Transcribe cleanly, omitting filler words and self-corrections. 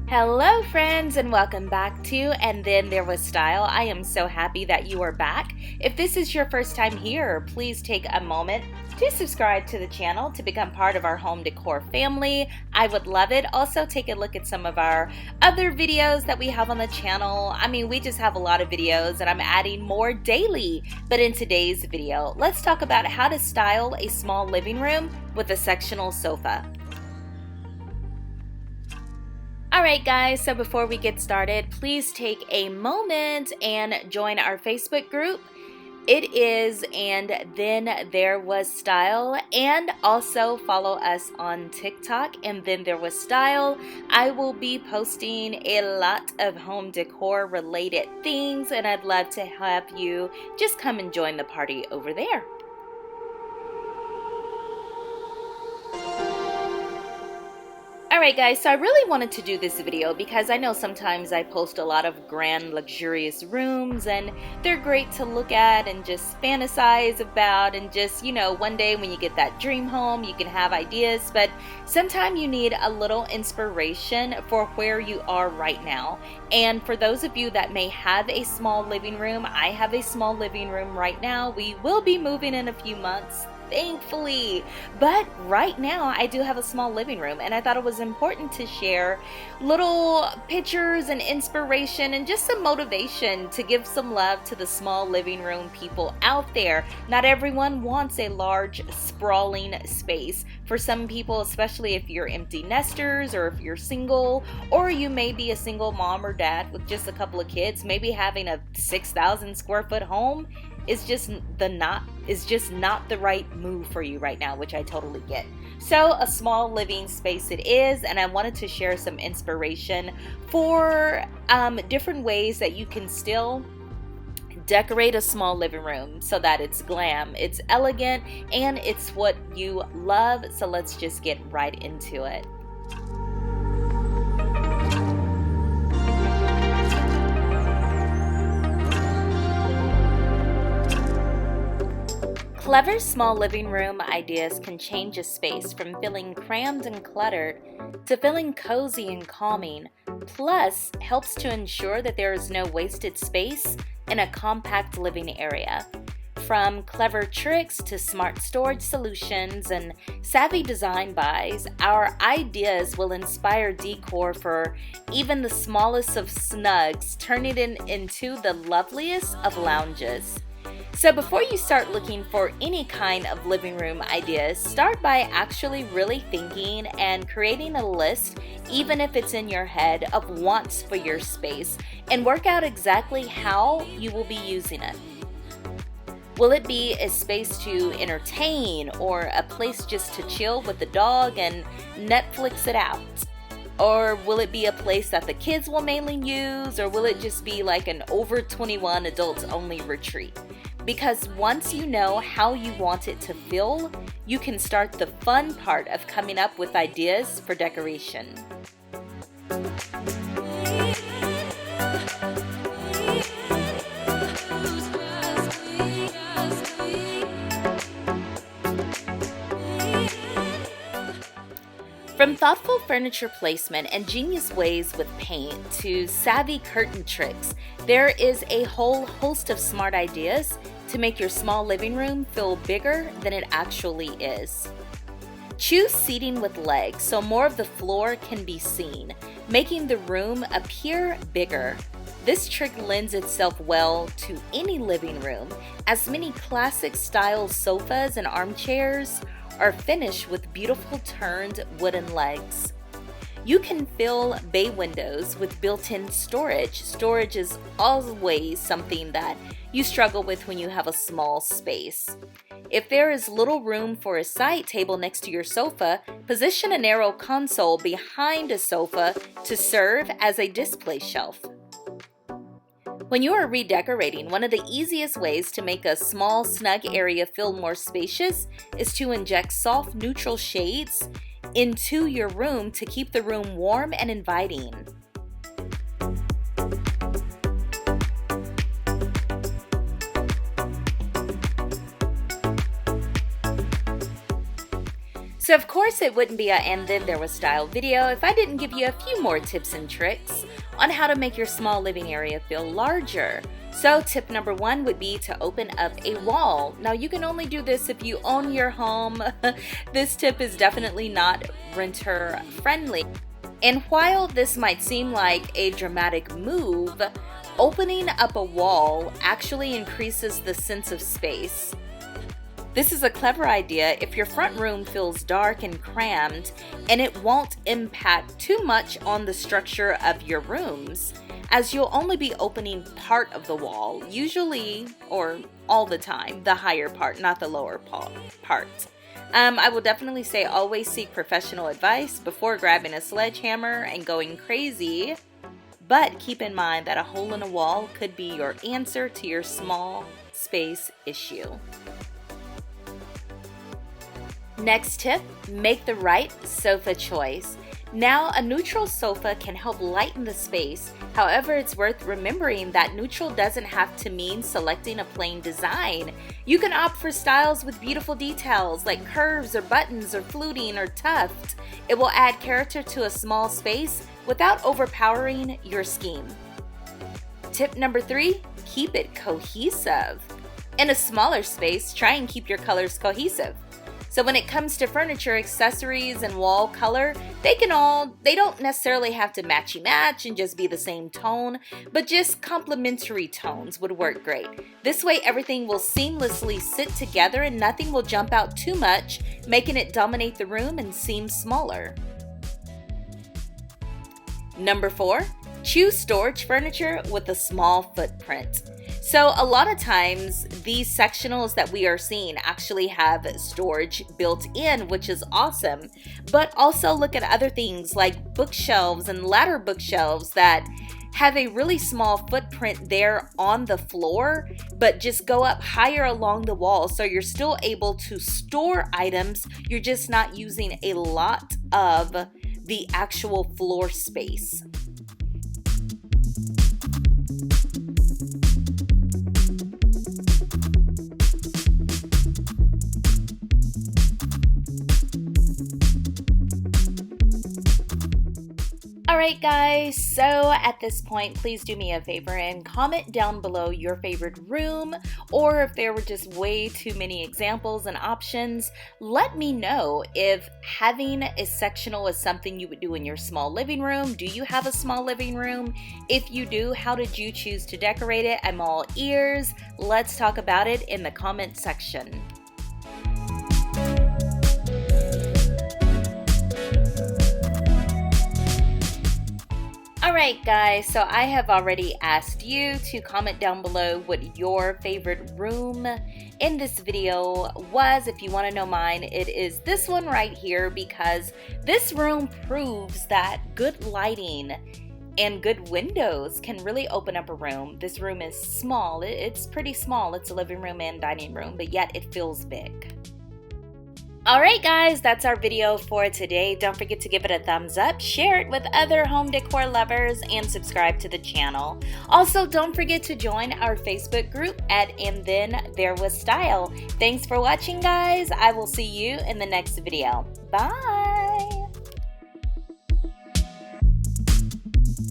Hello friends and welcome back to And Then There Was Style. I am so happy that you are back. If this is your first time here, please take a moment to subscribe to the channel to become part of our home decor family. I would love it. Also take a look at some of our other videos that we have on the channel. We just have a lot of videos and I'm adding more daily. But in today's video, let's talk about how to style a small living room with a sectional sofa. Alright guys, so before we get started, please take a moment and join our Facebook group. It is And Then There Was Style, and also follow us on TikTok, And Then There Was Style. I will be posting a lot of home decor related things and I'd love to have you just come and join the party over there. Alright guys, so I really wanted to do this video because I know sometimes I post a lot of grand luxurious rooms and they're great to look at and just fantasize about and just, one day when you get that dream home you can have ideas, but sometimes you need a little inspiration for where you are right now. And for those of you that may have a small living room, I have a small living room right now. We will be moving in a few months, thankfully, but right now I do have a small living room and I thought it was important to share little pictures and inspiration and just some motivation to give some love to the small living room people out there. Not everyone wants a large sprawling space. For some people, especially if you're empty nesters or if you're single, or you may be a single mom or dad with just a couple of kids, maybe having a 6,000 square foot home is just not the right move for you right now, which I totally get. So a small living space it is, and I wanted to share some inspiration for different ways that you can still decorate a small living room so that it's glam, it's elegant, and it's what you love. So let's just get right into it. Clever small living room ideas can change a space from feeling crammed and cluttered to feeling cozy and calming, plus helps to ensure that there is no wasted space in a compact living area. From clever tricks to smart storage solutions and savvy design buys, our ideas will inspire decor for even the smallest of snugs, turning it into the loveliest of lounges. So before you start looking for any kind of living room ideas, start by actually really thinking and creating a list, even if it's in your head, of wants for your space, and work out exactly how you will be using it. Will it be a space to entertain or a place just to chill with the dog and Netflix it out? Or will it be a place that the kids will mainly use, or will it just be like an over 21 adults only retreat? Because once you know how you want it to feel, you can start the fun part of coming up with ideas for decoration. From thoughtful furniture placement and genius ways with paint to savvy curtain tricks, there is a whole host of smart ideas to make your small living room feel bigger than it actually is. Choose seating with legs so more of the floor can be seen, making the room appear bigger. This trick lends itself well to any living room, as many classic style sofas and armchairs are finished with beautiful turned wooden legs. You can fill bay windows with built-in storage. Storage is always something that you struggle with when you have a small space. If there is little room for a side table next to your sofa, position a narrow console behind a sofa to serve as a display shelf. When you are redecorating, one of the easiest ways to make a small, snug area feel more spacious is to inject soft, neutral shades into your room to keep the room warm and inviting. So of course it wouldn't be a And Then There Was Style video if I didn't give you a few more tips and tricks on how to make your small living area feel larger. So tip number 1 would be to open up a wall. Now you can only do this if you own your home. This tip is definitely not renter friendly. And while this might seem like a dramatic move, opening up a wall actually increases the sense of space. This is a clever idea if your front room feels dark and crammed, and it won't impact too much on the structure of your rooms, as you'll only be opening part of the wall, usually or all the time, the higher part, not the lower part. I will definitely say always seek professional advice before grabbing a sledgehammer and going crazy, but keep in mind that a hole in a wall could be your answer to your small space issue. Next tip, make the right sofa choice. Now, a neutral sofa can help lighten the space. However, it's worth remembering that neutral doesn't have to mean selecting a plain design. You can opt for styles with beautiful details like curves or buttons or fluting or tuft. It will add character to a small space without overpowering your scheme. Tip number 3, keep it cohesive. In a smaller space, try and keep your colors cohesive. So when it comes to furniture, accessories, and wall color, they don't necessarily have to matchy-match and just be the same tone, but just complementary tones would work great. This way everything will seamlessly sit together and nothing will jump out too much, making it dominate the room and seem smaller. Number 4, choose storage furniture with a small footprint. So a lot of times these sectionals that we are seeing actually have storage built in, which is awesome. But also look at other things like bookshelves and ladder bookshelves that have a really small footprint there on the floor, but just go up higher along the wall. So you're still able to store items. You're just not using a lot of the actual floor space. Alright guys, so at this point, please do me a favor and comment down below your favorite room, or if there were just way too many examples and options, let me know if having a sectional is something you would do in your small living room. Do you have a small living room? If you do, how did you choose to decorate it? I'm all ears. Let's talk about it in the comment section. Alright guys, so I have already asked you to comment down below what your favorite room in this video was. If you want to know mine, it is this one right here, because this room proves that good lighting and good windows can really open up a room. This room is small, it's pretty small, it's a living room and dining room, but yet it feels big. Alright guys, that's our video for today. Don't forget to give it a thumbs up, share it with other home decor lovers, and subscribe to the channel. Also, don't forget to join our Facebook group at AndThenThereWasStyle. Thanks for watching guys. I will see you in the next video. Bye!